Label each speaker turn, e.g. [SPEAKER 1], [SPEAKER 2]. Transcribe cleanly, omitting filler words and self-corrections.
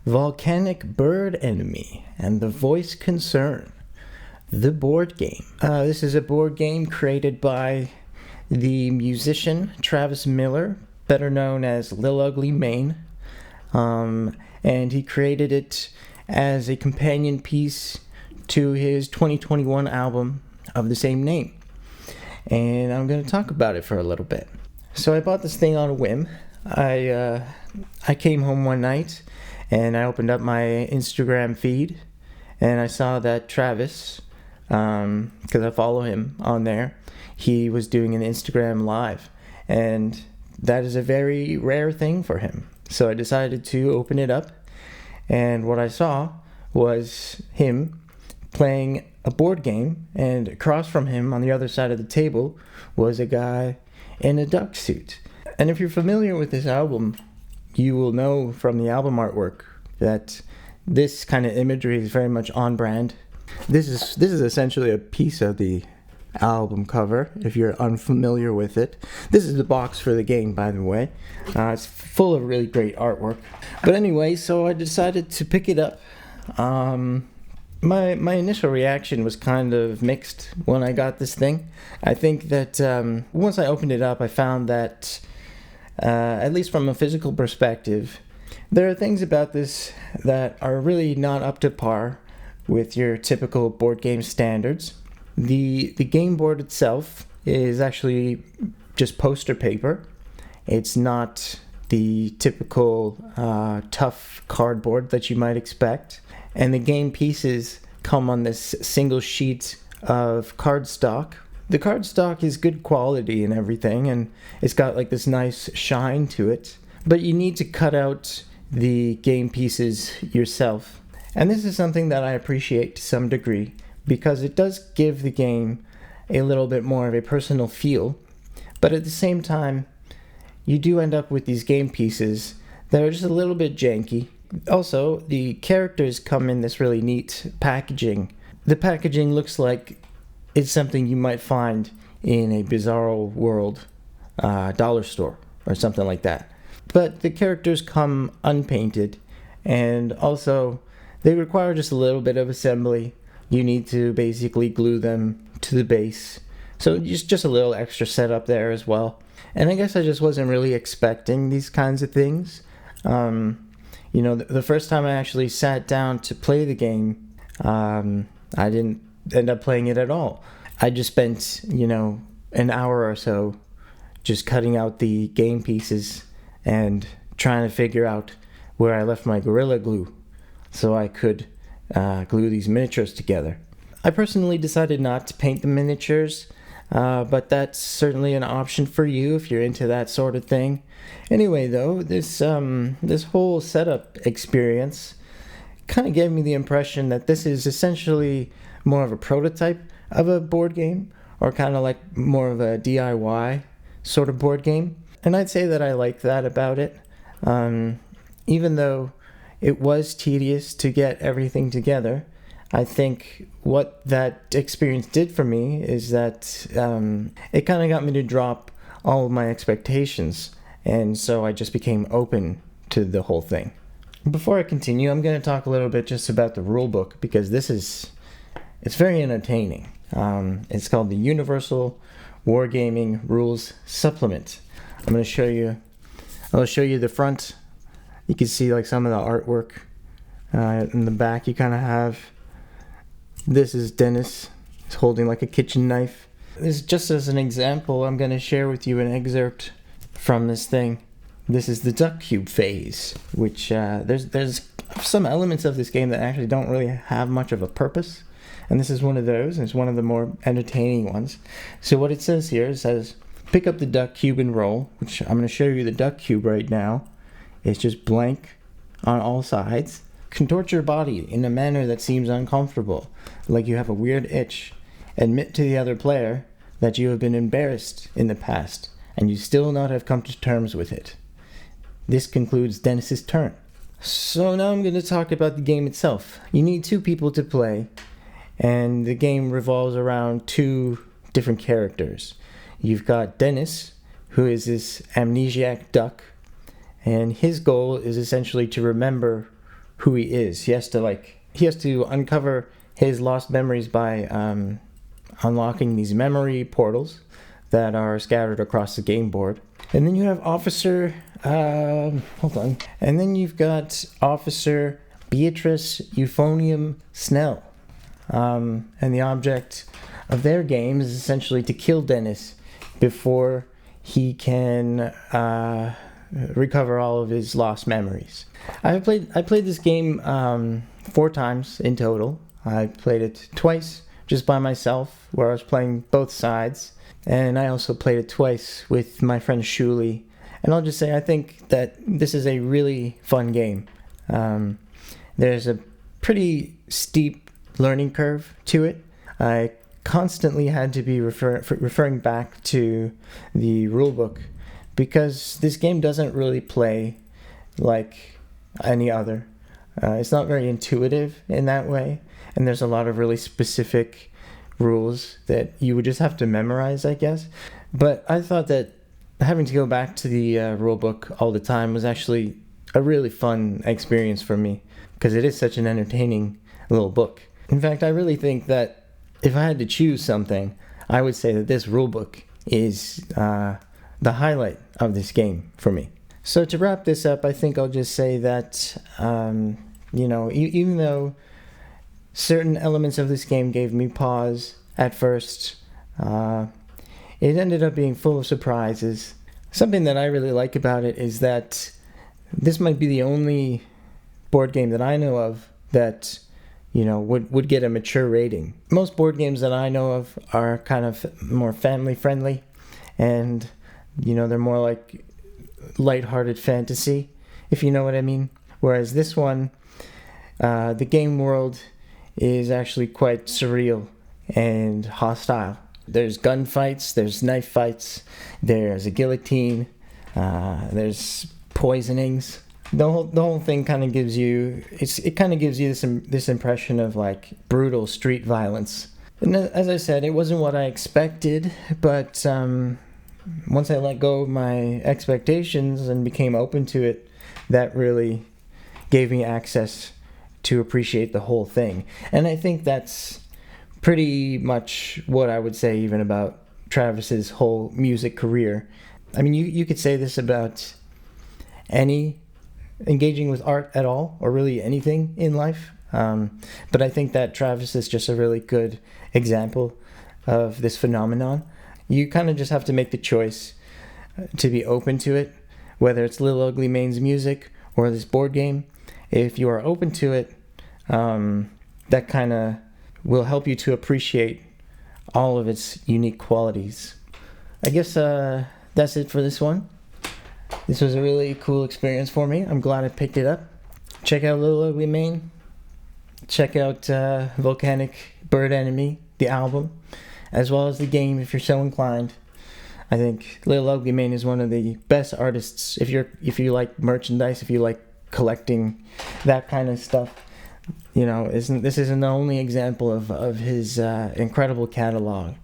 [SPEAKER 1] Volcanic Bird Enemy and the Voice Concern, the board game. This is a board game created by the musician Travis Miller, better known as Lil Ugly Mane, and he created it as a companion piece to his 2021 album of the same name. And I'm going to talk about it for a little bit. So I bought this thing on a whim. I came home one night and I opened up my Instagram feed and I saw that Travis, because I follow him on there, he was doing an Instagram live, and that is a very rare thing for him. So I decided to open it up, and what I saw was him playing a board game, and across from him on the other side of the table was a guy in a duck suit. And if you're familiar with this album, you will know from the album artwork that this kind of imagery is very much on brand. This is essentially a piece of the album cover, if you're unfamiliar with it. This is the box for the game, by the way. It's full of really great artwork. But anyway, so I decided to pick it up. My initial reaction was kind of mixed when I got this thing. I think that once I opened it up, I found that, at least from a physical perspective, there are things about this that are really not up to par with your typical board game standards. The game board itself is actually just poster paper. It's not the typical tough cardboard that you might expect. And the game pieces come on this single sheet of cardstock. The cardstock is good quality and everything, and it's got like this nice shine to it. But you need to cut out the game pieces yourself. And this is something that I appreciate to some degree, because it does give the game a little bit more of a personal feel. But at the same time, you do end up with these game pieces that are just a little bit janky. Also, the characters come in this really neat packaging. The packaging looks like it's something you might find in a Bizarro World dollar store or something like that. But the characters come unpainted, and also they require just a little bit of assembly. You need to basically glue them to the base. So just a little extra setup there as well. And I guess I just wasn't really expecting these kinds of things. The first time I actually sat down to play the game, I didn't end up playing it at all. I just spent, an hour or so just cutting out the game pieces and trying to figure out where I left my Gorilla Glue so I could glue these miniatures together. I personally decided not to paint the miniatures, but that's certainly an option for you if you're into that sort of thing. Anyway, though, this whole setup experience kind of gave me the impression that this is essentially more of a prototype of a board game, or kind of like more of a DIY sort of board game. And I'd say that I like that about it. Even though it was tedious to get everything together, I think what that experience did for me is that it kind of got me to drop all of my expectations, and so I just became open to the whole thing. Before I continue, I'm going to talk a little bit just about the rule book, because it's very entertaining. It's called the Universal Wargaming Rules Supplement. I'll show you the front. You can see like some of the artwork. In the back you kind of have, this is Dennis. He's holding like a kitchen knife. This, just as an example, I'm going to share with you an excerpt from this thing. This is the duck cube phase, which there's some elements of this game that actually don't really have much of a purpose. And this is one of those, and it's one of the more entertaining ones. So what it says here, it says, pick up the duck cube and roll, which I'm going to show you the duck cube right now. It's just blank on all sides. Contort your body in a manner that seems uncomfortable, like you have a weird itch. Admit to the other player that you have been embarrassed in the past, and you still not have come to terms with it. This concludes Dennis's turn. So now I'm going to talk about the game itself. You need 2 people to play, and the game revolves around 2 different characters. You've got Dennis, who is this amnesiac duck, and his goal is essentially to remember who he is. He has to uncover his lost memories by unlocking these memory portals that are scattered across the game board. And then you have Officer hold on. And then you've got Officer Beatrice Euphonium Snell. And the object of their game is essentially to kill Dennis before he can recover all of his lost memories. I played this game 4 times in total. I played it twice just by myself, where I was playing both sides, and I also played it twice with my friend Shuli. And I'll just say, I think that this is a really fun game. There's a pretty steep learning curve to it. I constantly had to be referring back to the rulebook, because this game doesn't really play like any other. It's not very intuitive in that way, and there's a lot of really specific rules that you would just have to memorize, I guess. But I thought that having to go back to the rulebook all the time was actually a really fun experience for me, because it is such an entertaining little book. In fact, I really think that if I had to choose something, I would say that this rulebook is the highlight of this game for me. So to wrap this up, I think I'll just say that, even though certain elements of this game gave me pause at first, it ended up being full of surprises. Something that I really like about it is that this might be the only board game that I know of that, would get a mature rating. Most board games that I know of are kind of more family friendly, and, they're more like lighthearted fantasy, if you know what I mean. Whereas this one, the game world is actually quite surreal and hostile. There's gunfights, there's knife fights, there's a guillotine, there's poisonings. The whole thing kind of gives you this impression of like brutal street violence. And as I said, it wasn't what I expected, but once I let go of my expectations and became open to it, that really gave me access to appreciate the whole thing. And I think that's pretty much what I would say even about Travis's whole music career. I mean, you could say this about any engaging with art at all, or really anything in life. But I think that Travis is just a really good example of this phenomenon. You kind of just have to make the choice to be open to it, whether it's Lil Ugly Mane's music or this board game. If you are open to it, that kind of will help you to appreciate all of its unique qualities. I guess that's it for this one. This was a really cool experience for me. I'm glad I picked it up. Check out Lil Ugly Mane. Check out Volcanic Bird Enemy, the album, as well as the game if you're so inclined. I think Lil Ugly Mane is one of the best artists if you like merchandise, if you like collecting that kind of stuff. This isn't the only example of his incredible catalog.